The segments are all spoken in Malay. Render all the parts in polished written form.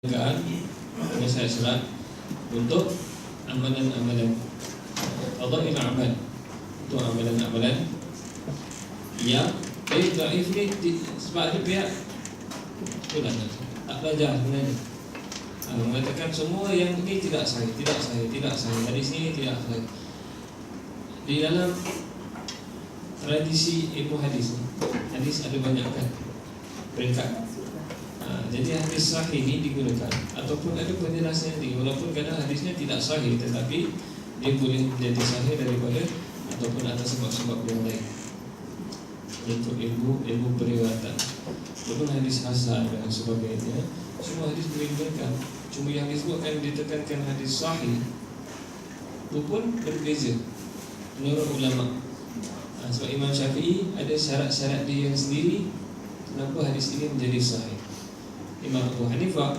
saya serat untuk amalan-amalan fadail amal, untuk amalan-amalan yang dhaif ni sebab ada pihak itulah tak belajar sebenarnya, mengatakan semua yang ini tidak sahih, hadis ini tidak sahih. Di dalam tradisi ilmu hadis ada banyak kan peringkat. Jadi hadis sahih ini digunakan ataupun ada penjelasan ini, walaupun kadang hadisnya tidak sahih tetapi dia boleh menjadi sahih daripada ataupun atas sebab-sebab yang lain untuk ilmu periwayatan. Walaupun hadis hasan dan sebagainya, semua hadis boleh digunakan. Cuma yang disebutkan ditekankan hadis sahih itu pun berbeza menurut ulama. Sebab Imam Syafi'i ada syarat-syarat dia yang sendiri kenapa hadis ini menjadi sahih. Imam Abu Hanifah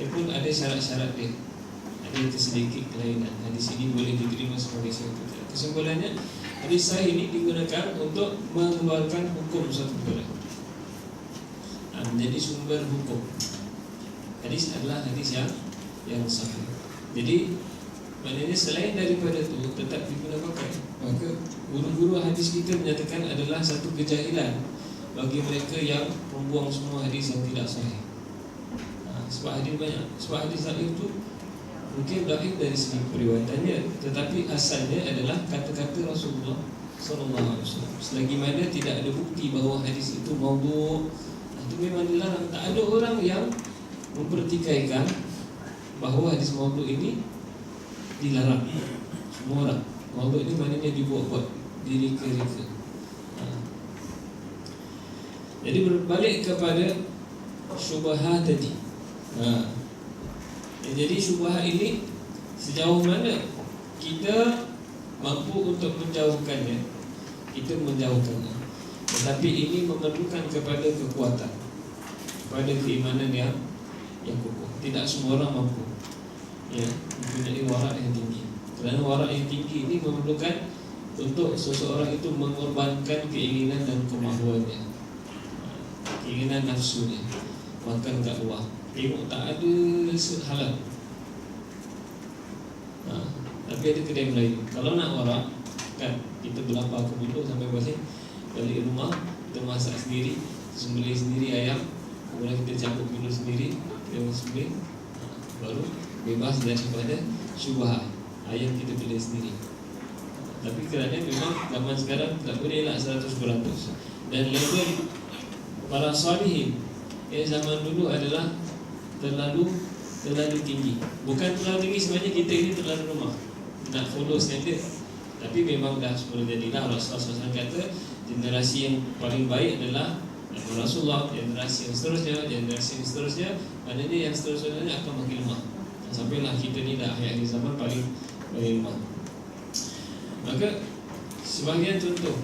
dia pun ada syarat-syarat dia, ada sedikit kelainan. Hadis ini boleh diterima sebagai satu. Kesimpulannya, hadis sahih ini digunakan untuk mengeluarkan hukum suatu perkara, menjadi sumber hukum. Hadis adalah hadis yang sahih. Jadi maknanya selain daripada itu tetap digunakan. Maka guru-guru hadis kita menyatakan adalah satu kejahilan bagi mereka yang membuang semua hadis yang tidak sahih. Sebab hadis banyak. Sebab hadis sahih itu mungkin dhaif dari segi periwayatannya, tetapi asalnya adalah kata-kata Rasulullah sallallahu alaihi wasallam. Selagi mana tidak ada bukti bahawa hadis itu maudhu', itu memang dilarang. Tak ada orang yang mempertikaikan bahawa hadis maudhu' ini dilarang. Semua orang. Maudhu' ini maknanya dibuat-buat, direka-reka. Jadi berbalik kepada syubhat tadi. Jadi syubhat ini sejauh mana kita mampu untuk menjauhkannya, kita menjauhkannya. Tetapi ini memerlukan kepada kekuatan, kepada keimanan yang kukuh. Tidak semua orang mampu mempunyai warak yang tinggi. Kerana warak yang tinggi ini memerlukan untuk seseorang itu mengorbankan keinginan dan kemahuannya, keinginan nafsunya, makan kat luar, tengok tak ada halal. Tapi ada kedai Melayu. Kalau nak warak kan, kita berlapar ke Bundur sampai balik rumah, kita masak sendiri, sembelih sendiri ayam, kemudian kita campur gula sendiri, kita sembelih, baru bebas daripada syubhat. Ayam kita pilih sendiri. Tapi kerana memang zaman sekarang tak boleh lah 100%. Dan level para salihin zaman dulu adalah terlalu tinggi. Bukan terlalu tinggi, sebenarnya kita ini terlalu lemah nak follow standard. Tapi memang dah semula jadilah. Rasulullah SAW kata generasi yang paling baik adalah Rasulullah, generasi yang seterusnya, maknanya yang seterusnya akan makin lemah. Sampailah kita ni dah akhir zaman paling lemah. Maka sebahagian contoh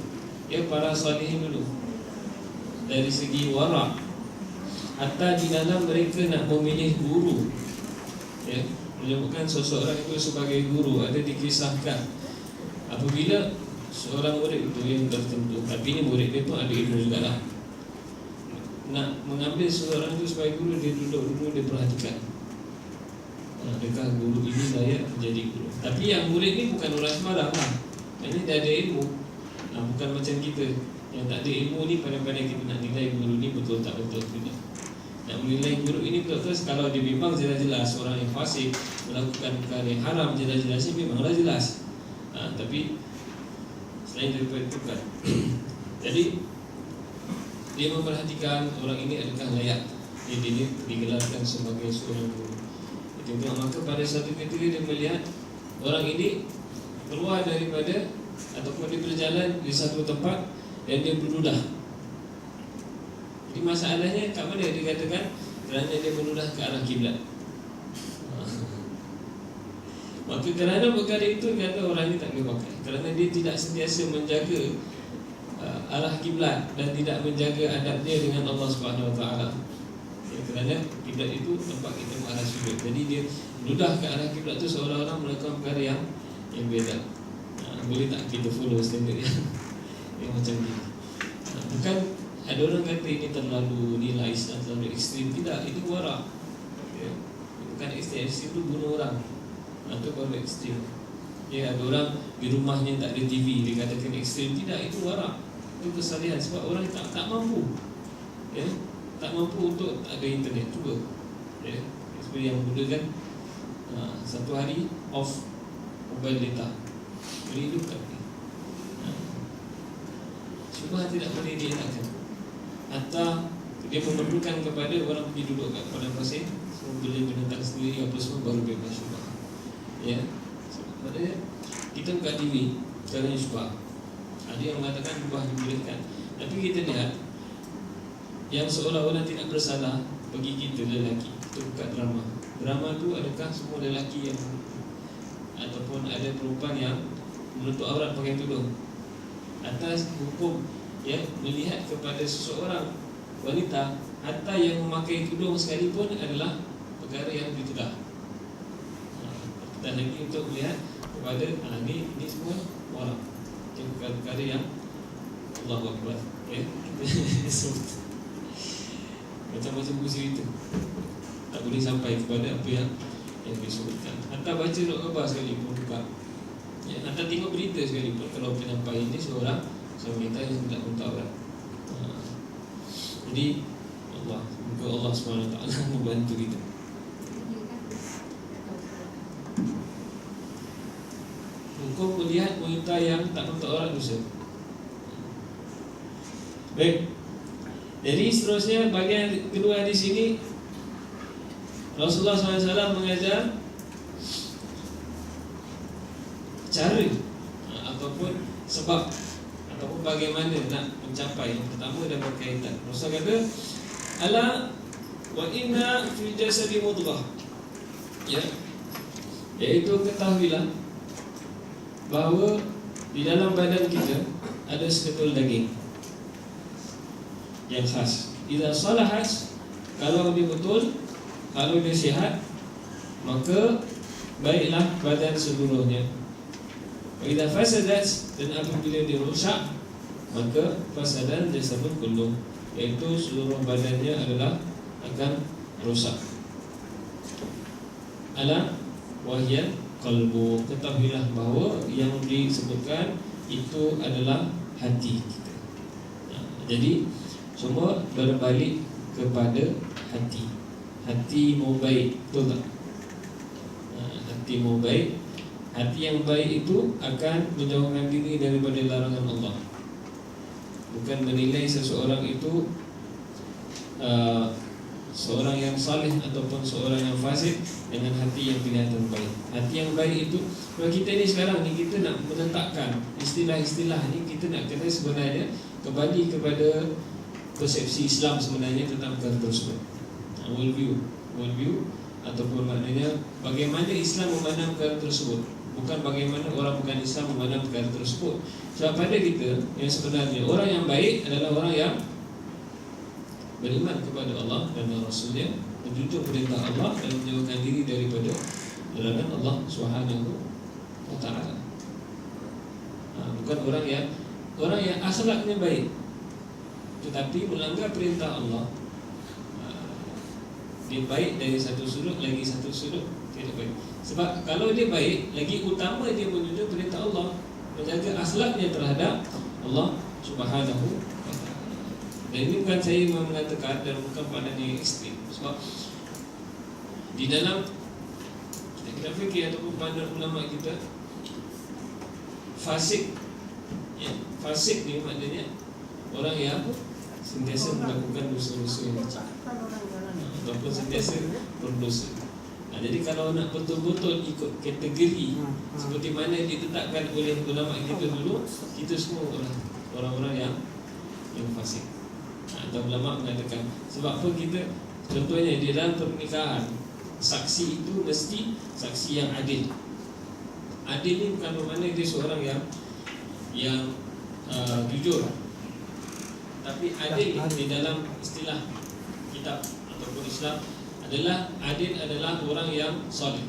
para salihin dulu dari segi warak, hatta di dalam mereka nak memilih guru, menyebutkan seseorang itu sebagai guru. Ada dikisahkan apabila seorang murid itu yang tertentu, tapi ini murid dia pun ada ilmu jugalah, nak mengambil seseorang itu sebagai guru, dia duduk dulu, dia perhatikan adakah guru ini layak menjadi guru. Tapi yang murid ni bukan orang sembarang lah. Ini dah ada ilmu, bukan macam kita yang tak ada ilmu ni, pandai-pandai kita nak nilai guru ni betul tak betul. Nak menilai guru ini betul, kalau dia memang jelas-jelas orang yang fasik, melakukan perkara yang haram, jelas-jelas ini memanglah jelas. Tapi selain daripada itu kan, jadi dia memperhatikan orang ini adakah layak dia digelarkan sebagai seorang guru. Maka pada satu ketika dia melihat orang ini keluar daripada ataupun dia berjalan di satu tempat dan dia berludah. Jadi masalahnya kat mana? Dia katakan kerana dia berludah ke arah kiblat. Maka kerana perkara itu, kata orang ini tak boleh pakai, kerana dia tidak sentiasa menjaga arah kiblat dan tidak menjaga adabnya dengan Allah Subhanahu Wa Taala. Kerana kiblat itu tempat kita mengarah sujud. Jadi dia ludah ke arah kiblat itu seolah-olah melakukan perkara yang beda. Boleh tak kita follow standard yang macam ni? Bukan ada orang kata ini terlalu nilai Islam terlalu ekstrim. Tidak, ini warak. ekstrim tu bunuh orang. Itu baru ekstrim. Ya, ada orang di rumahnya tak ada TV, dikatakan ekstrim. Tidak, itu warak. Itu kesalahan sebab orang tak mampu. Ya, tak mampu untuk tak ada internet. Cuba. Ya, seperti yang muda kan, satu hari off mobile data. Boleh hidup tak? Cuma tidak boleh dielakkan. Atau dia memerlukan kepada orang pergi duduk kat padang pasir, semua boleh menentang sendiri apa semua, baru bebas syubhat. Ya, maksudnya kita buka TV kerana syubhat. Ada yang mengatakan syubhat dibolehkan, tapi kita lihat yang seolah-olah tidak bersalah bagi kita lelaki, kita buka drama. Drama tu adakah semua lelaki yang, ataupun ada perempuan yang menutup aurat pakai tudung? Atas hukum ya, melihat kepada seseorang wanita hatta yang memakai tudung sekalipun adalah perkara yang dicegah. Dan lagi untuk melihat kepada ini semua orang, ini perkara yang Allahu Akbar ya. Macam-macam buku itu tak boleh sampai kepada apa yang disebutkan. Hatta baca nak khabar sekalipun buka ya, hatta tengok berita sekalipun, kalau penyampai ini seorang wanita yang tidak mentaurat. Jadi Allah, semoga Allah SWT membantu kita. Hukum melihat wanita yang tak mentaurat dosa. Baik. Jadi seterusnya bahagian kedua di sini, Rasulullah SAW mengajar cara ataupun sebab ataupun bagaimana nak mencapai. Yang pertama dan berkaitan, Rasul kata ala wa inna fil jasadi mudghah, ya, iaitu ketahuilah bahawa di dalam badan kita ada seketul daging yang khas. Idza salahat, kalau dia betul, kalau dia sihat, maka baiklah badan seluruhnya. Idza fasadat, dan apabila dia rosak, maka fasadan jasadun kulluh, iaitu seluruh badannya adalah akan rosak. Ala wahya qalbu, ketahuilah bahawa yang disebutkan itu adalah hati kita. Jadi semua berbalik kepada hati. Hati mau baik, betul tak? Hati mau baik. Hati yang baik itu akan menjauhkan diri daripada larangan Allah. Bukan menilai seseorang itu seorang yang saleh ataupun seorang yang fasik dengan hati yang kelihatan baik. Hati yang baik itu, kalau kita ni sekarang ni, kita nak menetapkan istilah-istilah ni, kita nak kena sebenarnya kembali kepada persepsi Islam sebenarnya tentang perkara tersebut. Worldview ataupun maknanya bagaimana Islam memandang perkara tersebut, bukan bagaimana orang bukan Islam memandang perkara tersebut. Sebab pada kita yang sebenarnya orang yang baik adalah orang yang beriman kepada Allah dan Rasulnya, menjunjung perintah Allah dan menjauhkan diri daripada larangan Allah Subhanahu wa Ta'ala. Bukan orang yang akhlaknya baik tetapi melanggar perintah Allah. Dia baik dari satu sudut, lagi satu sudut tidak baik. Sebab kalau dia baik, lagi utama dia menjunjung perintah Allah, menjaga akhlaknya terhadap Allah Subhanahu wa Ta'ala. Dan ini bukan saya mengatakan, dan bukan pandangan yang ekstrim. Sebab di dalam kitab fikih ataupun pandangan ulama kita, fasik ya, fasik ni maknanya orang yang sentiasa melakukan dosa-dosa yang kecil ataupun sentiasa berdosa. Jadi kalau nak betul-betul ikut kategori seperti mana ditetapkan oleh ulama kita dulu, kita semua orang-orang yang fasik. Atau ulama mengatakan, sebab apa kita, contohnya di dalam pernikahan, saksi itu mesti saksi yang adil. Adil ni bukan bermakna dia seorang yang jujur, tapi adil di dalam istilah kitab ataupun Islam adalah adil adalah orang yang salih,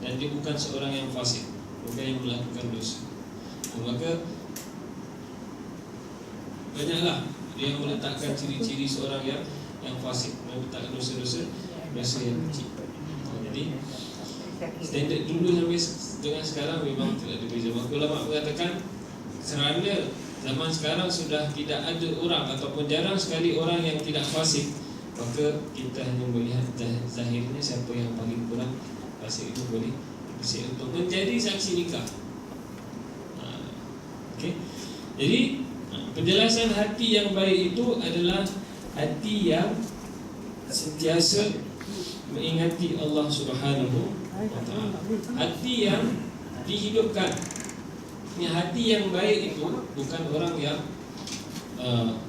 dan dia bukan seorang yang fasik, bukan yang melakukan dosa. Maka banyaklah dia meletakkan ciri-ciri seorang yang fasik, meletakkan dosa-dosa yang kecil. Jadi standard dulu sampai dengan sekarang memang tidak ada beza. Maka ulama mengatakan kerana zaman sekarang sudah tidak ada orang ataupun jarang sekali orang yang tidak fasik, maka kita hanya melihat zahirnya siapa yang paling kurang fasik itu boleh bersih untuk menjadi saksi nikah. Okay. Jadi penjelasan hati yang baik itu adalah hati yang sentiasa mengingati Allah Subhanahu wa ta'ala. Hati yang dihidupkan. Hati yang baik itu bukan orang yang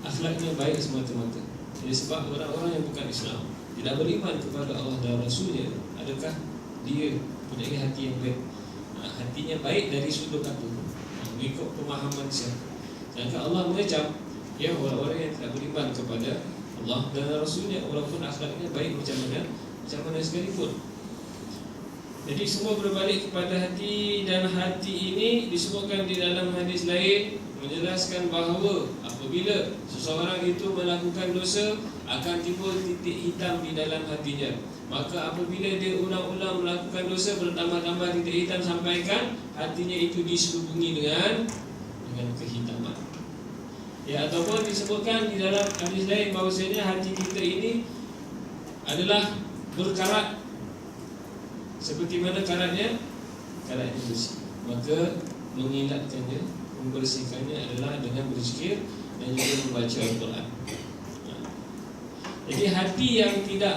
akhlaknya baik semata-mata. Jadi sebab orang-orang yang bukan Islam, tidak beriman kepada Allah dan Rasulnya, adakah dia punya hati yang baik? Hatinya baik dari sudut apa? Mengikut pemahaman siapa. Sedangkan Allah mengecam ya orang-orang yang tidak beriman kepada Allah dan Rasulnya, walaupun akhlaknya baik macam mana sekalipun. Jadi semua berbalik kepada hati, dan hati ini disebutkan di dalam hadis lain menjelaskan bahawa apabila seseorang itu melakukan dosa akan timbul titik hitam di dalam hatinya. Maka apabila dia ulang-ulang melakukan dosa, bertambah-tambah titik hitam sampaikan hatinya itu diselubungi dengan kehitaman. Ya, ataupun disebutkan di dalam hadis lain bahawasanya hati kita ini adalah berkarat seperti mana karatnya bersih. Maka mengilatkannya, membersihkannya adalah dengan berzikir dan juga membaca Al-Quran. Jadi hati yang tidak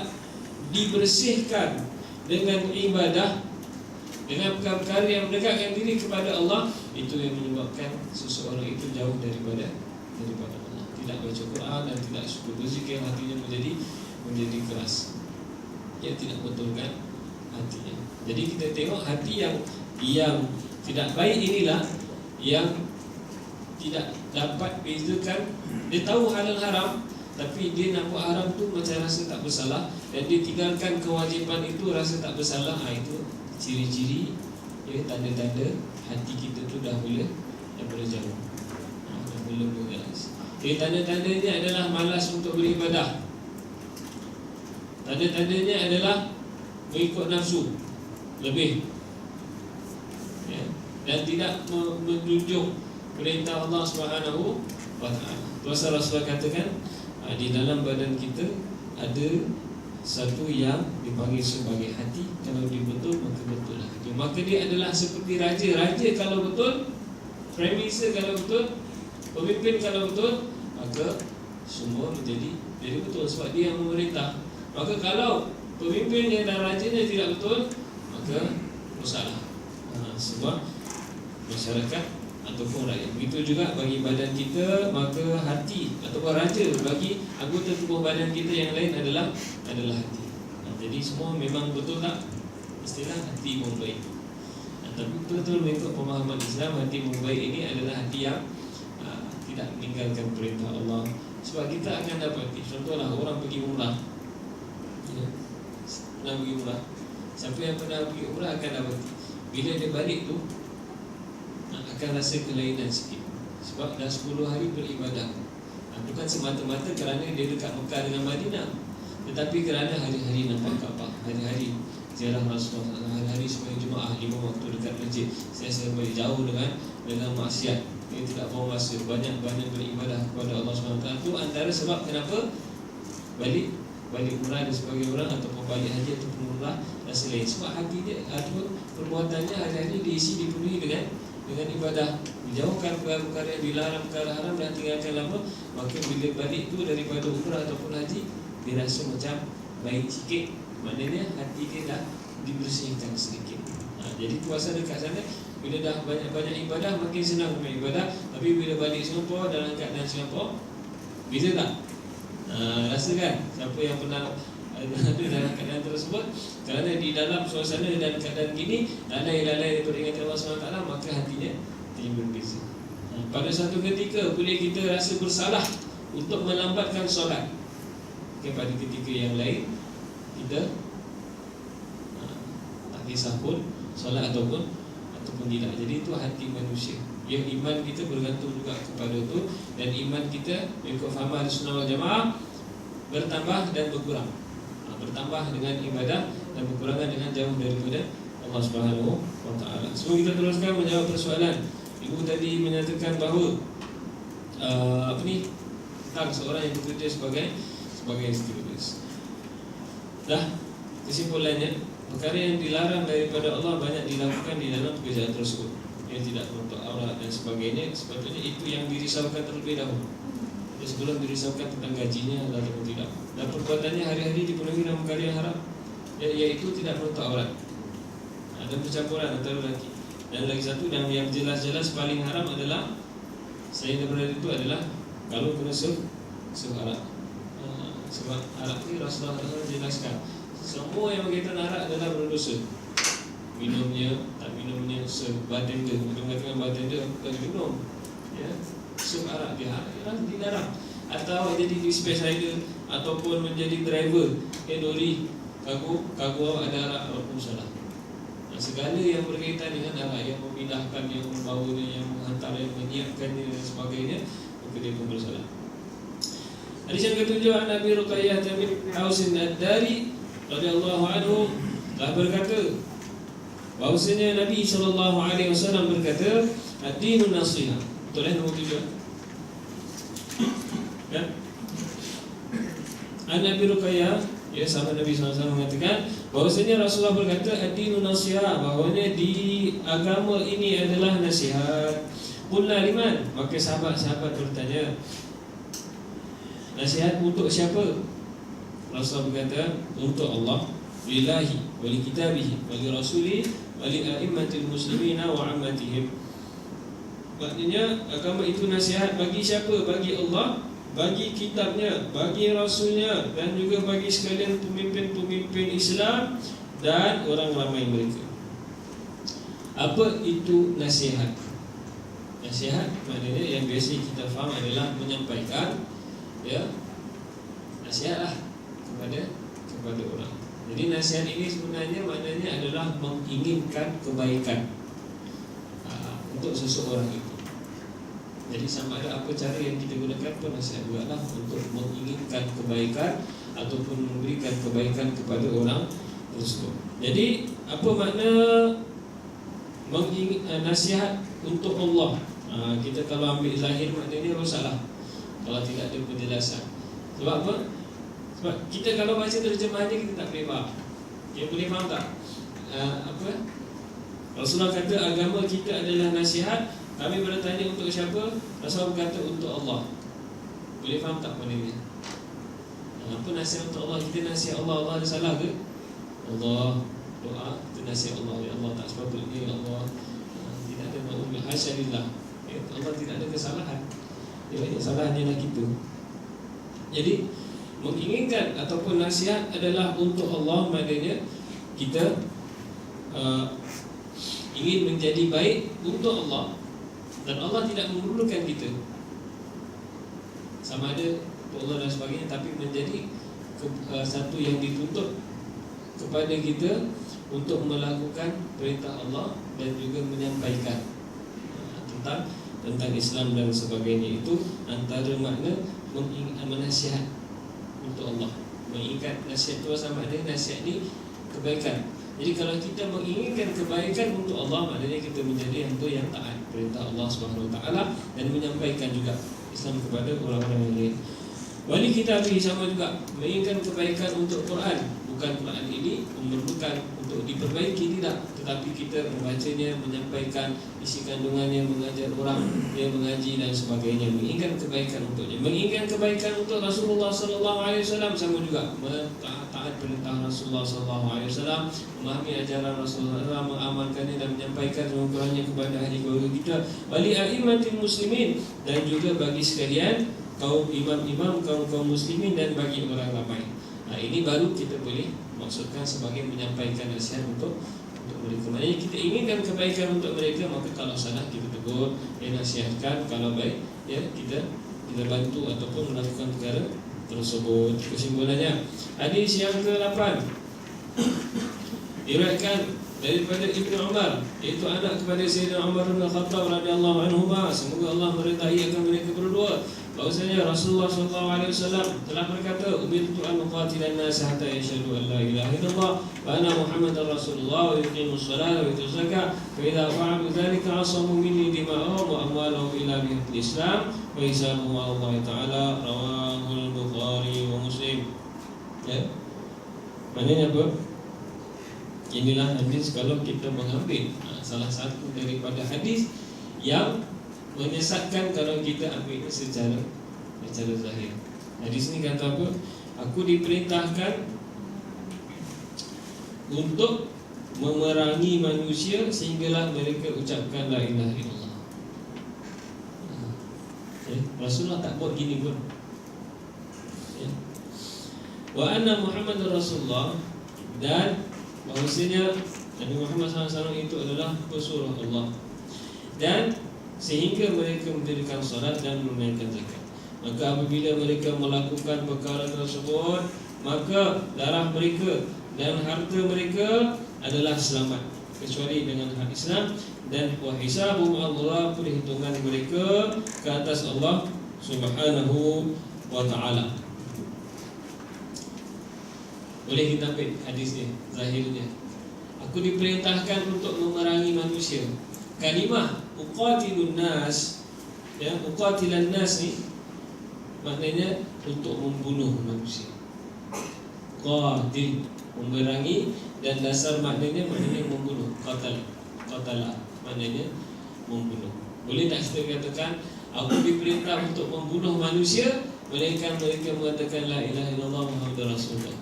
dibersihkan dengan ibadah, dengan perkara yang mendekatkan diri kepada Allah, itu yang menyebabkan seseorang itu jauh daripada Allah. Tidak baca Quran dan tidak suka berzikir, hatinya menjadi keras. Ia tidak betulkan hatinya. Jadi kita tengok hati yang tidak baik inilah yang tidak dapat bezakan. Dia tahu halal haram, tapi dia nak buat haram tu macam rasa tak bersalah, dan dia tinggalkan kewajipan itu rasa tak bersalah. Itu ciri-ciri, ya, tanda-tanda hati kita tu dah mula jauh, dah mula mengeras. Tanda-tandanya adalah malas untuk beribadah. Tanda-tandanya adalah mengikut nafsu lebih, ya, dan tidak menjunjung perintah Allah Subhanahu wa ta'ala. Tuan Rasulullah katakan, di dalam badan kita ada satu yang dipanggil sebagai hati. Kalau dia betul, maka betul lah. Maka dia adalah seperti raja. Raja kalau betul, Prime Minister kalau betul, pemimpin kalau betul, maka semua menjadi betul sebab dia yang memerintah. Maka kalau pemimpinnya dan rajanya tidak betul, maka masalah. Sebab masyarakat ataupun rakyat. Begitu juga bagi badan kita, maka hati ataupun raja bagi anggota tubuh badan kita yang lain adalah hati. Jadi semua memang betul tak? Istilah hati membaik. Tapi betul-betul mengikut pemahaman Islam, hati membaik ini adalah hati yang tidak meninggalkan perintah Allah. Sebab kita akan dapat, contohlah orang pergi umrah, pernah pergi umrah. Siapa yang pernah pergi umrah akan dapat, bila dia balik tu akan rasa kelainan sikit. Sebab dah 10 hari beribadah. Bukan semata-mata kerana dia dekat Mekah dengan Madinah, tetapi kerana hari-hari nampak Kaabah, hari-hari ziarah Rasulullah, hari-hari sembahyang Jumaat 5 waktu dekat masjid. Saya balik jauh dengan maksiat. Dia tidak buang masa, banyak-banyak beribadah kepada Allah SWT. Itu antara sebab kenapa balik umrah dan sebagai orang, ataupun balik haji ataupun umrah dan selain. Sebab hati dia, perbuatannya hari-hari diisi, dipenuhi dengan ibadah, dijauhkan perkara yang dilarang, perkara haram, dan tinggalkan lama. Maka bila balik tu daripada umrah ataupun haji, dia rasa macam baik sikit. Maknanya hati dia dah dibersihkan sedikit. Jadi puasa dekat sana, bila dah banyak-banyak ibadah, makin senang beribadah. Tapi bila balik Singapura, dalam keadaan Singapura, beza tak? Rasa kan? Siapa yang pernah ada dalam keadaan tersebut, kerana di dalam suasana dan keadaan gini lalai daripada ingatan Allah SWT, maka hatinya timbul berbeza. Pada satu ketika boleh kita rasa bersalah untuk melambatkan solat, pada ketika yang lain kita tak kisah pun solat ataupun tidak. Jadi itu hati manusia. Yang iman kita bergantung juga kepada itu, dan iman kita mengikut faham Ahlussunnah wal Jamaah bertambah dan berkurang. Bertambah dengan ibadah dan kekurangan dengan jauh daripada Allah Subhanahu wa taala. Sebelum kita teruskan menjawab persoalan, ibu tadi menyatakan bahawa tentang seorang yang bekerja sebagai stewardess. Dah, kesimpulannya, perkara yang dilarang daripada Allah banyak dilakukan di dalam pekerjaan tersebut. Yang tidak menutup aurat dan sebagainya, sepatutnya itu yang dirisaukan terlebih dahulu. Sebelum dirisaukan tentang gajinya ataupun tidak. Dan perbuatannya hari-hari dipenuhi dengan perkara yang haram, iaitu tidak menutup aurat. Ada percampuran antara lelaki. Dan lagi satu, dan yang jelas-jelas paling haram adalah selain daripada itu adalah kalau kena arak. Sebab arak ni Rasulullah jelaskan semua yang berkaitan arak adalah berdosa. Minumnya, tak minumnya, bartender, mengatakan bartender bukan minum, ya, arak dia dilarang. Atau jadi dispatch rider ataupun menjadi driver lori kargo ada arak, walaupun salah. Segala yang berkaitan dengan arak, yang memindahkan, yang membawanya, yang menghantar, yang menyiapkannya dan sebagainya, maka dia pun bersalah. Hadis yang ketujuh, an Abi Ruqayyah bin Ausin ad-Dari radhiyallahu anhu telah berkata bahwasanya Nabi SAW berkata, ad-dinu nasihah. Betul kan nombor 7? Ya. An Abi Ruqayyah, ya, sahabat Nabi SAW mengatakan bahwasanya Rasulullah berkata, ad-dinu nasihah, bahawanya di agama ini adalah nasihat. Qulna liman, maka sahabat-sahabat bertanya, nasihat untuk siapa? Rasulullah berkata, untuk Allah, lillahi, wali kitabihi, wali rasuli, wali a'immatil muslimina wa ammatihim. Maknanya agama itu nasihat bagi siapa? Bagi Allah, bagi kitabnya, bagi rasulnya, dan juga bagi sekalian pemimpin-pemimpin Islam dan orang ramai mereka. Apa itu nasihat? Nasihat maknanya yang biasa kita faham adalah menyampaikan, ya, nasihatlah kepada orang. Jadi nasihat ini sebenarnya maknanya adalah menginginkan kebaikan untuk seseorang itu. Jadi sama ada apa cara yang kita gunakan pun nasihat juga lah untuk menginginkan kebaikan ataupun memberikan kebaikan kepada orang tersebut. Jadi apa makna nasihat untuk Allah? Kita kalau ambil zahir maknanya rosaklah kalau tidak ada penjelasan. Sebab apa? Sebab kita kalau baca terjemahannya kita tak boleh faham. Kita boleh faham tak? Rasulullah kata agama kita adalah nasihat. Kami bertanya untuk siapa? Rasulullah berkata untuk Allah. Boleh faham tak maknanya? Apa nasihat untuk Allah? Kita nasihat Allah, Allah ada salah ke? Allah doa, kita nasihat Allah. Ya Allah, tak sepatutnya, ya Allah, tidak ada ma'ulil hasyalillah, ya Allah, tidak ada kesalahan. Ya, kesalahan ialah kita. Jadi menginginkan ataupun nasihat adalah untuk Allah, maknanya kita ingin menjadi baik untuk Allah, dan Allah tidak memerlukan kita sama ada Allah dan sebagainya, tapi menjadi satu yang dituntut kepada kita untuk melakukan perintah Allah dan juga menyampaikan tentang Islam dan sebagainya. Itu antara makna menasihat untuk Allah. Mengingat nasihat itu sama ada nasihat ini kebaikan. Jadi kalau kita menginginkan kebaikan untuk Allah, maknanya kita menjadi hamba yang taat perintah Allah Subhanahu Wa Taala dan menyampaikan juga Islam kepada orang-orang yang lain. Wali kita sama juga menginginkan kebaikan untuk Quran. Bukan Quran ini memerlukan untuk diperbaiki, tidak, tetapi kita membacanya, menyampaikan isi kandungannya, mengajar orang, dia mengaji dan sebagainya, menginginkan kebaikan untuknya. Menginginkan kebaikan untuk Rasulullah SAW sama juga taat perintah Rasulullah SAW, memahami ajaran Rasulullah SAW, mengamalkannya dan menyampaikan semuanya kepada ahli keluarga kita. Wali a'immatil muslimin, dan juga bagi sekalian kaum imam-imam, kaum muslimin, dan bagi orang ramai. Ini baru kita boleh maksudkan sebagai menyampaikan nasihat untuk mereka. Maksudnya kita inginkan kebaikan untuk mereka, maka kalau salah kita tegur, nasihatkan. Kalau baik, ya kita bantu ataupun melakukan perkara tersebut. Kesimpulannya, hadis yang ke-8 diriwayatkan daripada Ibnu Umar, iaitu anak kepada Sayyidina Umar bin Khattab radhiyallahu anhu, semoga Allah meridai akan mereka berdua. bahwasanya Rasulullah SAW telah berkata, umirtu an uqatilan nas hatta yashhadu an la ilaha illallah wa anna Muhammadar Rasulullah wa yuqimus salata wa yutuz zakata fa idza fa'alu dhalika 'asamu minni dima'ahum wa amwalahum ila bihaqil Islam wa hisabuhum 'ala Allah Ta'ala. Rawahul Bukhari wa Muslim. Ya. Maknanya apa? Inilah hadis kalau kita mengambil salah satu daripada hadis yang menyesatkan kalau kita ambil secara zahir. Hadis ini kata apa? Aku diperintahkan untuk memerangi manusia sehinggalah mereka ucapkan la ilaha illallah. Rasulullah tak buat gini pun. Wa anna Muhammadar Rasulullah, dan bahwasanya Nabi Muhammad SAW itu adalah pesuruh Allah, dan sehingga mereka mendirikan salat dan menunaikan zakat. Maka apabila mereka melakukan perkara tersebut, maka darah mereka dan harta mereka adalah selamat kecuali dengan hak Islam, dan wa hisabuhum Allah, perhitungan mereka ke atas Allah Subhanahu wa Ta'ala. Boleh kita ambil hadis ni zahirnya. Aku diperintahkan untuk memerangi manusia. Kalimah uqatilun nas, ya, uqatilan nas ni maknanya untuk membunuh manusia. Qatil, memerangi, dan dasar maknanya membunuh. Qatala maknanya membunuh. Boleh tak kita katakan aku diperintah untuk membunuh manusia, melainkan mereka mengatakan la ilaha illallah Muhammadur Rasulullah.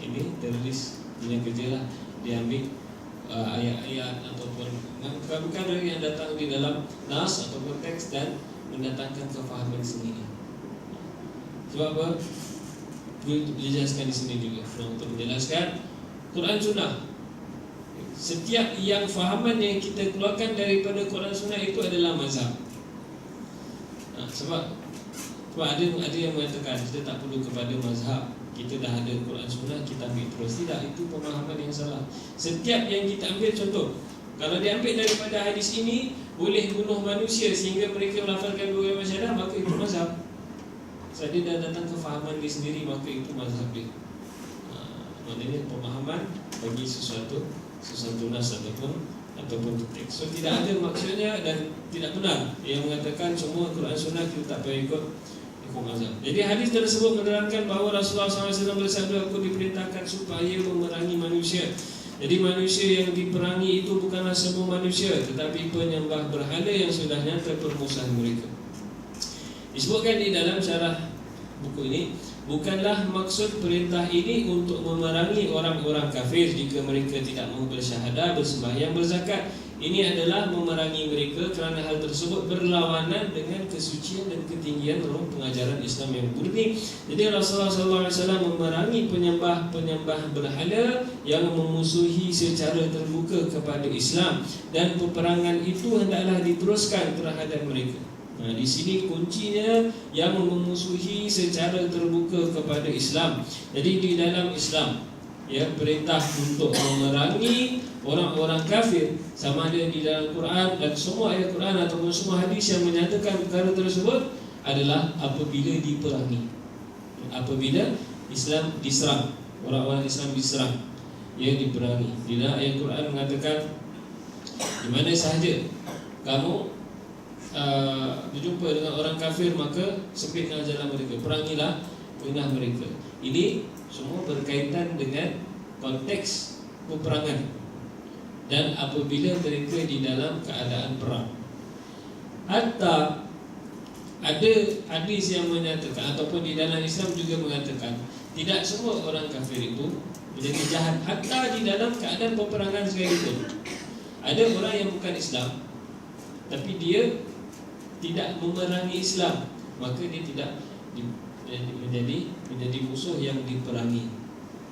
Ini teroris punya kerja lah. Dia ambil ayat-ayat ataupun perkara yang datang di dalam nas ataupun teks dan mendatangkan kefahaman sendiri. Sebab apa? Dijelaskan di sini juga untuk menjelaskan Quran Sunnah. Setiap yang fahaman yang kita keluarkan daripada Quran Sunnah itu adalah mazhab. Sebab ada yang mengatakan kita tak perlu kepada mazhab, kita dah ada Quran Sunnah, kita ambil terus. Tidak, itu pemahaman yang salah. Setiap yang kita ambil, contoh, kalau diambil daripada hadis ini boleh bunuh manusia sehingga mereka melafalkan dua kalimat syahadah, maka itu mazhab. Sebab dia dah datang kefahaman dia sendiri, maka itu mazhab dia. Maknanya pemahaman bagi sesuatu nas ataupun teks. So tidak ada maksudnya dan tidak benar yang mengatakan semua Quran Sunnah kita tak payah ikut mazhab. Jadi hadis tersebut menerangkan bahawa Rasulullah SAW bersabda, aku diperintahkan supaya memerangi manusia. Jadi manusia yang diperangi itu bukanlah semua manusia, tetapi penyembah berhala yang sudah nyata permusuhan mereka. Disebutkan di dalam syarah buku ini, bukanlah maksud perintah ini untuk memerangi orang-orang kafir jika mereka tidak mau bersyahadah, bersembahyang, berzakat. Ini adalah memerangi mereka kerana hal tersebut berlawanan dengan kesucian dan ketinggian roh pengajaran Islam yang murni. Jadi Rasulullah SAW memerangi penyembah berhala yang memusuhi secara terbuka kepada Islam, dan peperangan itu hendaklah diteruskan terhadap mereka. Di sini kuncinya, yang memusuhi secara terbuka kepada Islam. Jadi di dalam Islam, ya, perintah untuk memerangi orang-orang kafir, sama ada di dalam Quran dan semua ayat Quran ataupun semua hadis yang menyatakan perkara tersebut adalah apabila diperangi, apabila Islam diserang, orang-orang Islam diserang, ia diperangi. Di dalam ayat Quran mengatakan, di mana sahaja kamu berjumpa dengan orang kafir, maka sempitlah jalan mereka, perangilah mereka. Ini semua berkaitan dengan konteks peperangan dan apabila mereka di dalam keadaan perang. Hatta ada hadis yang menyatakan ataupun di dalam Islam juga mengatakan tidak semua orang kafir itu menjadi jahat hatta di dalam keadaan peperangan sekalipun. Ada orang yang bukan Islam tapi dia tidak memerangi Islam, maka dia tidak menjadi musuh yang diperangi.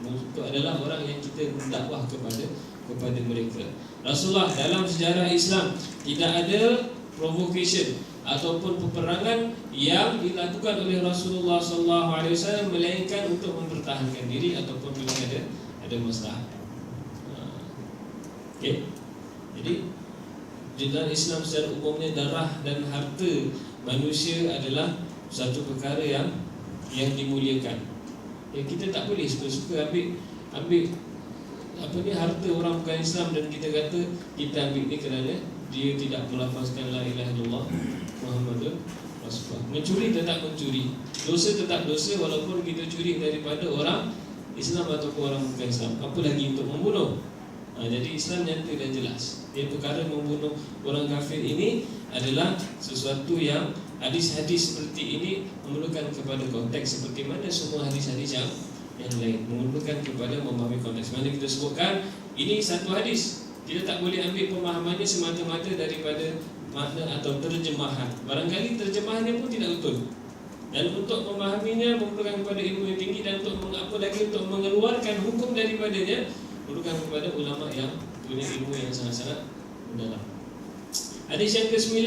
Itu adalah orang yang kita mendakwah kepada mereka. Rasulullah dalam sejarah Islam tidak ada provocation ataupun peperangan yang dilakukan oleh Rasulullah SAW melainkan untuk mempertahankan diri ataupun bila ada masalah. Okey. Jadi di dalam Islam secara umumnya darah dan harta manusia adalah satu perkara yang dimuliakan. Kita tak boleh suka-suka ambil harta orang bukan Islam dan kita kata kita ambil ni kerana dia tidak melafazkan la ilaha illallah Muhammadur Rasulullah. Mencuri tetap mencuri, dosa tetap dosa walaupun kita curi daripada orang Islam ataupun orang bukan Islam. Apa lagi untuk membunuh? Jadi Islam nyata dan jelas. Dia perkara membunuh orang kafir ini adalah sesuatu yang hadis-hadis seperti ini memerlukan kepada konteks, seperti mana semua hadis-hadis yang lain memerlukan kepada memahami konteks. Mana kita sebutkan ini satu hadis, kita tak boleh ambil pemahamannya semata-mata daripada makna atau terjemahan. Barangkali terjemahannya pun tidak betul, dan untuk memahaminya memerlukan kepada ilmu yang tinggi, dan untuk mengeluarkan hukum daripadanya memerlukan kepada ulama yang punya ilmu yang sangat-sangat mendalam. Hadis yang ke-9.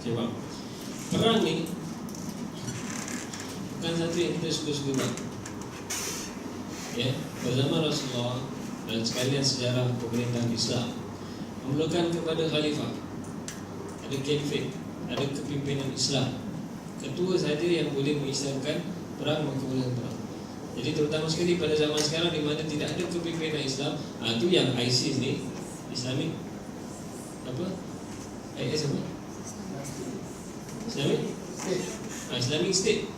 Sebab perang ni bukan satu yang kita suka-suka buat. Pada zaman Rasulullah dan sekalian sejarah pemerintahan Islam memerlukan kepada khalifah, ada khalifat, ada kepimpinan Islam. Ketua saja yang boleh mengislamkan perang, maka boleh perang. Jadi terutama sekali pada zaman sekarang di mana tidak ada kepimpinan Islam, itu yang ISIS ni, Islamic apa? IS apa? Islamic State.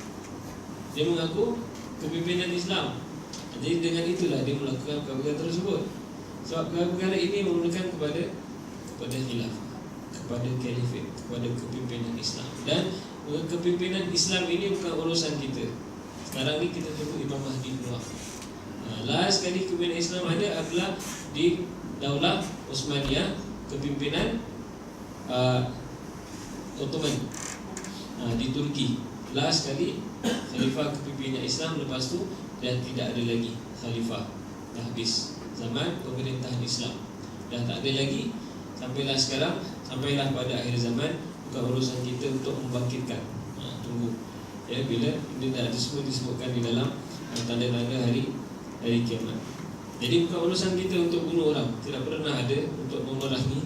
Dia mengaku kepimpinan Islam. Jadi dengan itulah dia melakukan perkara tersebut. Sebab perkara ini memerlukan kepada khilafah, kepada khalifat, kepada kepimpinan Islam. Dan kepimpinan Islam ini bukan urusan kita. Sekarang ni kita tunggu Imam Mahdi keluar. Last kali kepimpinan Islam ada adalah di Daulah Osmaniyah, kepimpinan Ottoman di Turki. Last kali khalifah kepimpinan Islam, lepas tu dan tidak ada lagi khalifah. Dah habis zaman pemerintahan Islam, dah tak ada lagi. Sampailah sekarang, sampailah pada akhir zaman. Bukan urusan kita untuk membangkitkan. Tunggu bila ini dah disebutkan di dalam tanda-tanda hari kiamat. Jadi bukan urusan kita untuk bunuh orang. Tidak pernah ada untuk memerangi,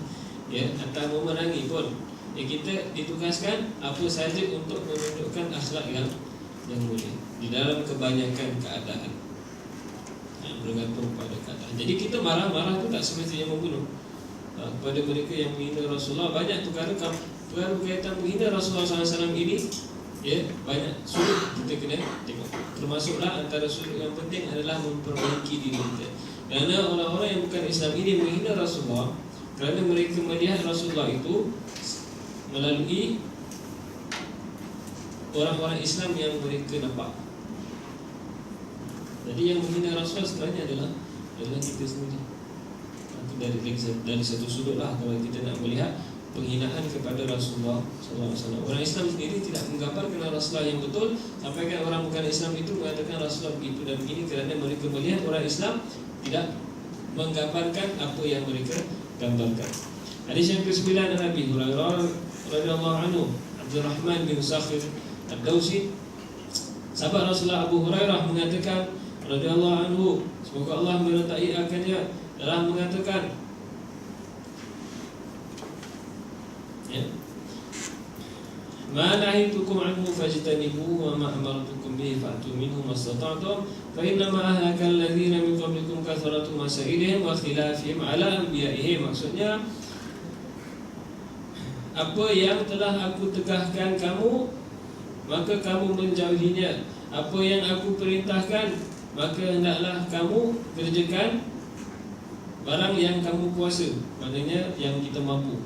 atau memerangi pun. Kita ditugaskan apa saja untuk menunjukkan akhlak yang mulia di dalam kebanyakan keadaan. Bergantung pada keadaan. Jadi kita marah-marah tu tak semestinya membunuh. Kepada mereka yang menghina Rasulullah, banyak perkara berkaitan menghina Rasulullah SAW ini, banyak sudut kita kena tengok. Termasuklah antara sudut yang penting adalah memperbaiki diri kita. Kerana orang-orang yang bukan Islam ini menghina Rasulullah kerana mereka melihat Rasulullah itu melalui orang-orang Islam yang mereka nampak. Jadi yang menghina Rasulullah sebenarnya adalah kita sendiri. Itu dari satu sudut lah kalau kita nak melihat penghinaan kepada Rasulullah SAW. Orang Islam sendiri tidak menggambarkan Rasulullah yang betul, sampaikan orang bukan Islam itu mengatakan Rasulullah begitu dan begini kerana mereka melihat orang Islam tidak menggambarkan apa yang mereka gambarkan. Hadis yang ke-9 Nabi Hurairah radhiyallahu anhu, Abdurrahman bin Sakhir Ad-Dawsi, sahabat Rasulullah Abu Hurairah mengatakan radhiyallahu anhu, semoga Allah menyertai akannya, telah mengatakan, ma nahitukum anhu fajtanibuhu wa ma amartukum bihi fa'tu minhu mastata'tum fa innama ahlaka alladhina min qablikum kathratu masailihim wa khilafihim ala anbiya'ihim. Maksudnya, apa yang telah aku tegahkan kamu, maka kamu menjauhinya. Apa yang aku perintahkan, maka hendaklah kamu kerjakan. Barang yang kamu kuasa, maknanya yang kita mampu,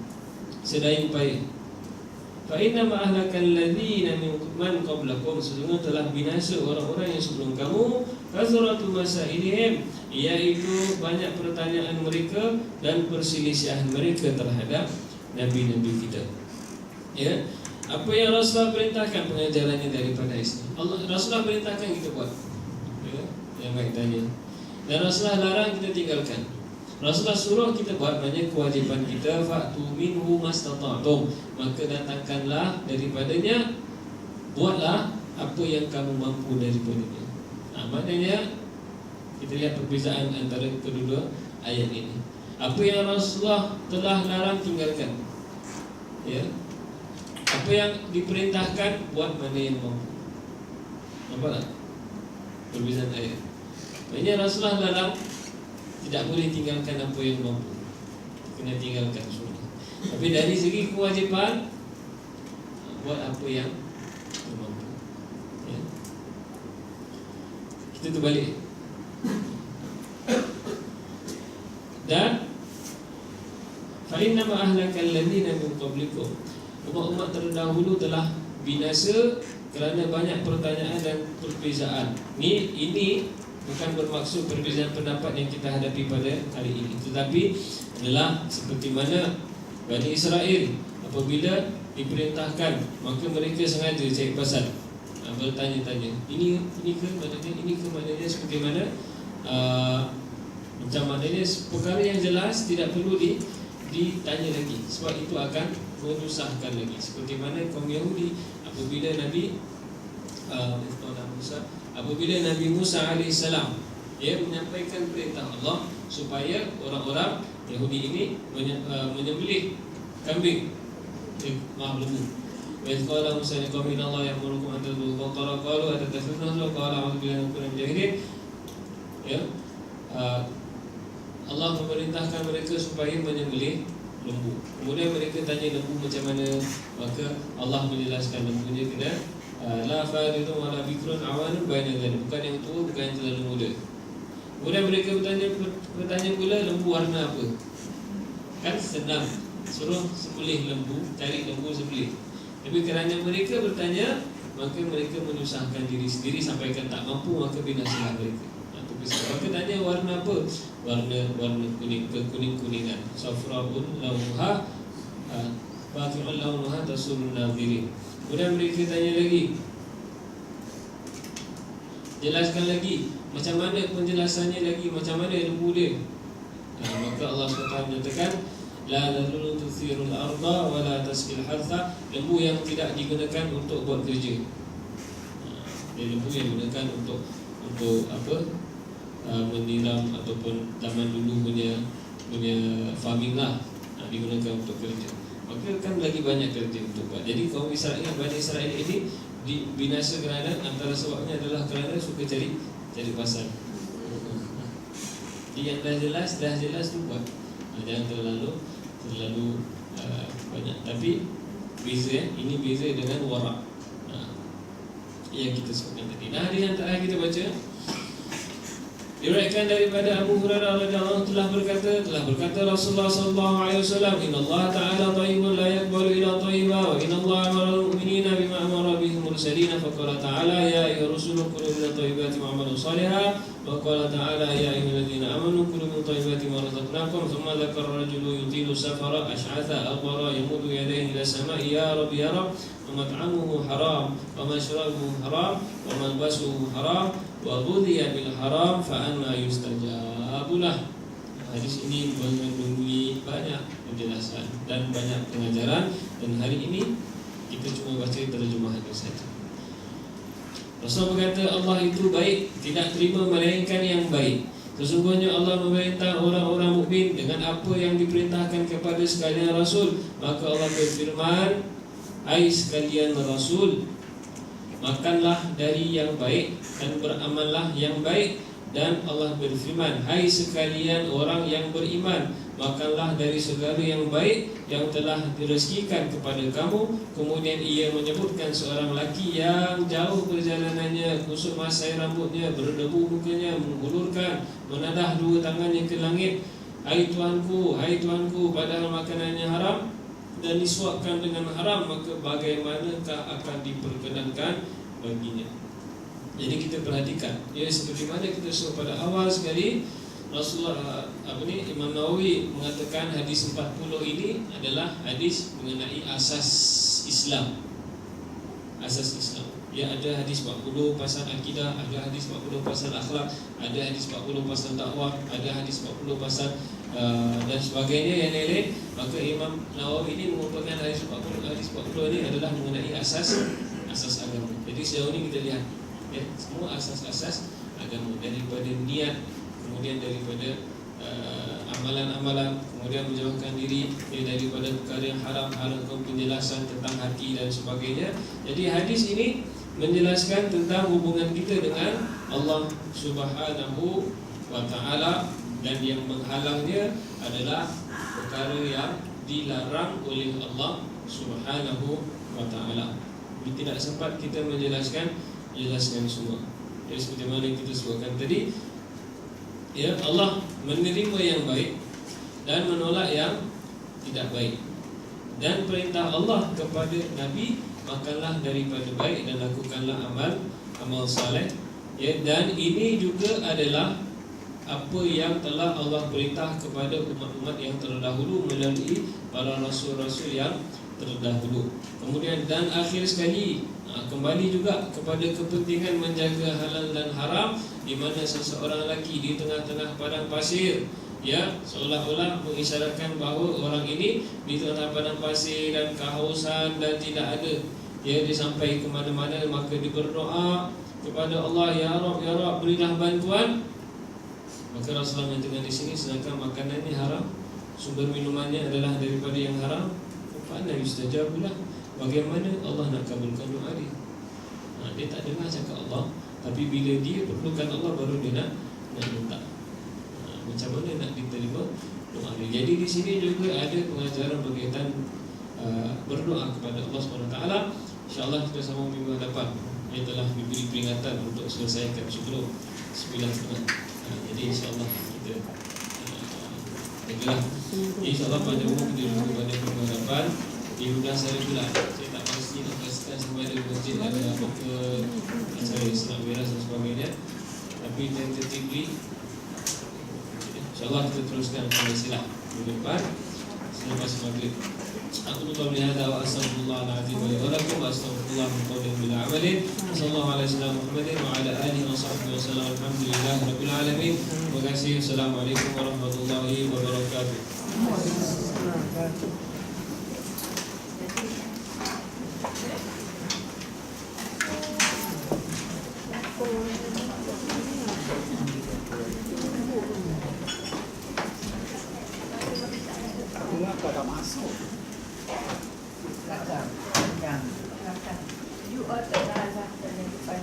sedaya upaya. Fa inna ma ahlakal ladzina min qablakum, sesungguhnya telah binasa orang-orang yang sebelum kamu, kasratu masailihim, iaitu banyak pertanyaan mereka dan perselisihan mereka terhadap nabi-nabi kita. Apa yang Rasulullah perintahkan pengajarannya daripada Islam. Rasulullah perintahkan kita buat, ya, yang baik tanya. Dan Rasulullah larang kita tinggalkan. Rasulullah suruh kita buat, banyak kewajipan kita, fa'tu minhu mastata'tum, maka datangkanlah daripadanya, buatlah apa yang kamu mampu daripadanya. Maknanya kita lihat perbezaan antara kedua ayat ini. Apa yang Rasulullah telah larang, tinggalkan, ya. Apa yang diperintahkan, buat mana yang mampu. Nampak tak perbezaan ayat? Maksudnya Rasulullah larang, tidak boleh tinggalkan apa yang mampu, kena tinggalkan semua. Tapi dari segi kewajipan, buat apa yang mampu, ya. Kita terbalik. Dan fa inna ma ahlakal ladina min qablikum, umat-umat terdahulu telah binasa kerana banyak pertanyaan dan perbezaan. Ini bukan bermaksud perbezaan pendapat yang kita hadapi pada hari ini, tetapi adalah seperti mana Bani Israel apabila diperintahkan, maka mereka sengaja cari pasal, bertanya-tanya, ini ke maknanya, ini ke maknanya, seperti mana macam maknanya perkara yang jelas tidak perlu ditanya lagi, sebab itu akan menyusahkan lagi. Seperti mana kaum Yahudi apabila Nabi Musa alaihissalam, dia menyampaikan perintah Allah supaya orang-orang Yahudi ini menyembelih kambing, lembu. Wa idh qala Musa liqaumihi inna Allaha ya'murukum an tadhbahu baqara qalu atattakhidhuna qala a'udzu billahi min syaitonir rajim. Ya, Allah memerintahkan mereka supaya menyembelih lembu. Kemudian mereka tanya lembu macam mana, maka Allah menjelaskan lembunya kena la faridun wa la bikrun awanun baina dzalik, bukan yang tua, bukan yang terlalu muda. Kemudian mereka bertanya pula, lembu warna apa? Kan senang, suruh sembelih lembu, cari lembu sembelih. Tapi kerana mereka bertanya, maka mereka menyusahkan diri sendiri sampai tak mampu, maka binasalah mereka. Maka tanya warna apa? Warna kuning, kekuning-kuningan. Safraun launuha faqi'un launuha tasurrun nadhirin. Kemudian mereka tanya lagi, jelaskan lagi, macam mana penjelasannya lagi, macam mana lembu dia. Maka Allah SWT menyatakan, la tadulun tuthirul arda wa la tasqil hartha, lembu yang tidak digunakan untuk buat kerja. Lembu yang digunakan untuk apa? Menyiram ataupun zaman dulu punya farming lah, digunakan untuk kerja. Maka kan lagi banyak kerja untuk buat. Jadi kaum Israel, Bani Israel ini binasa kerana antara sebabnya adalah kerana suka cari pasal. Jadi yang dah jelas tu buat. Jangan terlalu banyak. Tapi beza, ini beza dengan warak yang kita sebutkan tadi. Nah, hadis yang terakhir kita baca, diriwayatkan daripada Abu Hurairah radhiyallahu anhu telah berkata Rasulullah sallallahu alaihi wasallam, innallaha ta'ala thayyibun la yaqbalu illa thayyiba wa innallaha amara al-mu'minina bima amara bihi al-mursalin faqala ta'ala ya ayyuhar rusulu kulu min at-thayyibati wa'malu shalihan wa qala ta'ala ya ayyuhalladzina amanu kulu min at-thayyibati ma razaqnakum thumma dzakara rajulun yutilu safara ash'atha aghbara yamuddu yadayhi ila samai ya rabbi ya rabb wa mat'amuhu haram wa mashrabuhu haram wa malbasuhu haram wa ghudhiya bil haram fa anna yustajabu lah. Hadis ini mengandungi banyak penjelasan dan banyak pengajaran, dan hari ini kita cuma baca terjemahannya saja. Rasul berkata, Allah itu baik, tidak terima melainkan yang baik. Sesungguhnya Allah memerintah orang-orang mukmin dengan apa yang diperintahkan kepada sekalian Rasul. Maka Allah berfirman, hai sekalian Rasul, makanlah dari yang baik dan beramallah yang baik. Dan Allah berfirman, hai sekalian orang yang beriman, makanlah dari segala yang baik yang telah direzekikan kepada kamu. Kemudian ia menyebutkan seorang lelaki yang jauh perjalanannya, kusut masai rambutnya, berdebu mukanya, menghulurkan, menadah dua tangannya ke langit. Hai Tuhanku, padahal makanannya haram dan disuapkan dengan haram, maka bagaimanakah akan diperkenankan baginya? Jadi kita perhatikan, ya, seperti mana kita sebut pada awal sekali, Rasulullah Imam Nawawi mengatakan hadis 40 ini adalah hadis mengenai asas Islam. asas Islam. Ya, ada hadis 40 pasal akidah, ada hadis 40 pasal akhlak, ada hadis 40 pasal dakwah, ada hadis 40 pasal dan sebagainya yang lain-lain. Maka Imam Nawawi ini mengumpulkan hadis 40 ini adalah mengenai asas agama. Jadi sejauh ini kita lihat ya, semua asas agama, daripada niat, kemudian daripada amalan-amalan, kemudian menjauhkan diri daripada perkara yang haram, penjelasan tentang hati dan sebagainya. Jadi hadis ini menjelaskan tentang hubungan kita dengan Allah Subhanahu wa taala, dan yang menghalangnya adalah perkara yang dilarang oleh Allah Subhanahu wa taala. Tidak sempat kita menjelaskan semua. Jadi seperti mana yang kita sebutkan tadi, ya, Allah menerima yang baik dan menolak yang tidak baik. Dan perintah Allah kepada Nabi, makanlah daripada baik dan lakukanlah amal saleh. Ya, dan ini juga adalah apa yang telah Allah perintah kepada umat-umat yang terdahulu melalui para rasul-rasul yang terdahulu. Kemudian dan akhir sekali, kembali juga kepada kepentingan menjaga halal dan haram, di mana seseorang lelaki di tengah-tengah padang pasir, ya, seolah-olah mengisyaratkan bahawa orang ini di tengah padang pasir dan kehausan dan tidak ada, ya, dia sampai ke mana-mana, maka dia berdoa kepada Allah, ya Rabb, berilah bantuan. Maka Rasulullah mengatakan di sini, sedangkan makanannya haram, sumber minumannya adalah daripada yang haram, fa'anna yustajabulah, bagaimana Allah nak kabulkan doa dia? Dia tak dengar cakap Allah, tapi bila dia perlukan Allah, baru dia nak minta. Macam mana nak diterima doa dia? Jadi di sini juga ada pengajaran berkaitan berdoa kepada Allah SWT. InsyaAllah kita sambung minggu depan. Dia telah diberi peringatan untuk selesaikan sebelum 9.30. Jadi insyaAllah kita baiklah. InsyaAllah pada umum kita duduk pada minggu depan. Di Hudang saya pula, saya tak pasti nak pastikan sama ada masjid ada apa ke acara Islam Miras dan sebagainya. Tapi tentatively InsyaAllah kita teruskan pada silah minggu depan selepas maghrib. Aku tutup lihada wa astagfirullahaladzim wa liwalakum wa astagfirullah min qawlin bila amalin. Sallallahu alaihi wasallam Muhammadin wa ala alihi wa sahbihi wa sallam. Alhamdulillah Rabbil Alamin. Terima kasih. Assalamualaikum warahmatullahi wabarakatuh. Kenapa tak masuk? Belakang. You are the Nala dan yang depan.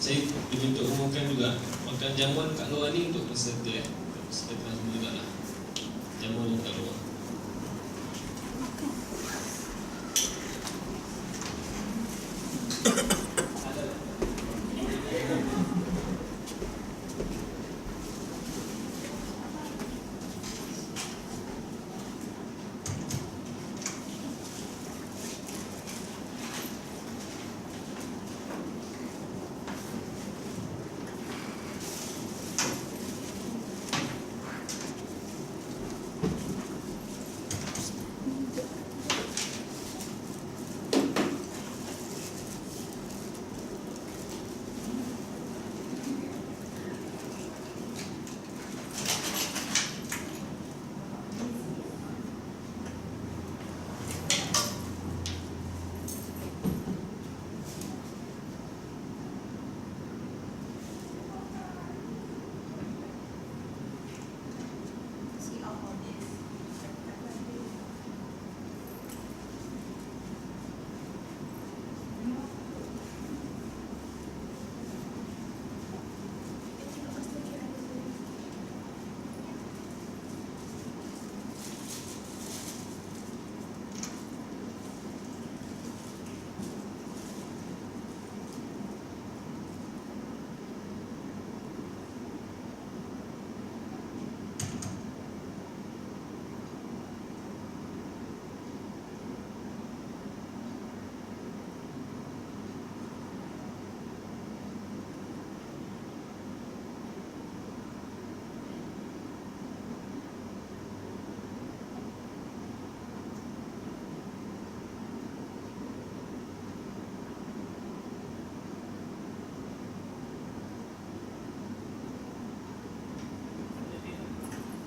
Saya diminta umumkan juga, makan jamuan kat luar ni untuk peserta, peserta kelas juga lah. Jamuan kat luar.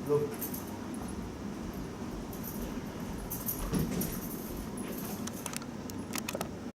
Loh,